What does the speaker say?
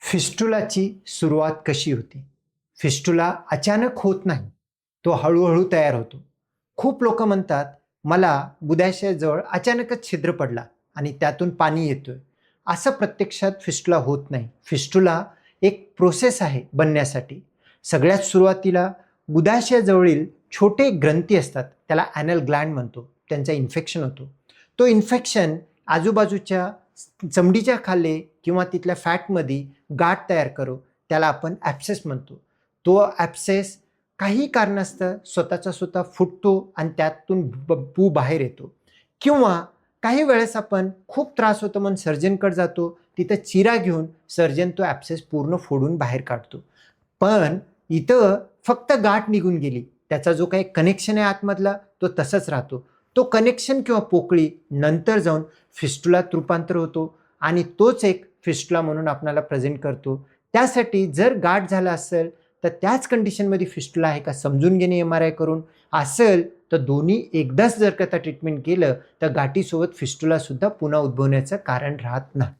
फिस्टुलाची सुरुवात कशी होते? फिस्टुला अचानक होत नाही. तो हळू-हळू तयार होतो. खूप लोकं म्हणतात, "मला बुद्धाशयाजवळ अचानकच छिद्र पडला आणि त्यातून पाणी येतोय." असं प्रत्यक्षात फिस्टुला होत नाही. फिस्टुला एक प्रोसेस आहे बनण्यासाठी. सगळ्यात सुरुवातीला बुद्धाशयाजवळील छोटे ग्रंथी असतात. त्याला ॲनल ग्लँड म्हणतो. त्यांचं इन्फेक्शन होतो. तो इन्फेक्शन आजूबाजूच्या चमडीच्या खाली किंवा तिथल्या फॅटमध्ये गाठ तयार करू. त्याला आपण ॲब्सेस म्हणतो. तो ॲब्सेस काही कारणास्तव स्वतःचा स्वतः फुटतो आणि त्यातून पू बाहेर येतो. किंवा काही वेळेस आपण खूप त्रास होतो म्हणून सर्जनकडे जातो. तिथं चिरा घेऊन सर्जन तो ॲब्सेस पूर्ण फोडून बाहेर काढतो. पण इथं फक्त गाठ निघून गेली. त्याचा जो काही कनेक्शन आहे आतमधला तो तसाच राहतो. तो कनेक्शन किंवा पोकळी नंतर जाऊन फिस्टुलात रूपांतर होतो आणि तोच एक फिस्टुला म्हणून आपल्याला प्रेझेंट करतो. त्यासाठी जर गाठ झाला असेल तर त्याच कंडिशनमध्ये फिस्टुला आहे का समजून घेणे एम-आर-आय करून. असेल तर दोन्ही एकदाच जर का ट्रीटमेंट केलं तर गाठीसोबत फिस्टुलासुद्धा पुन्हा उद्भवण्याचं कारण राहत नाही.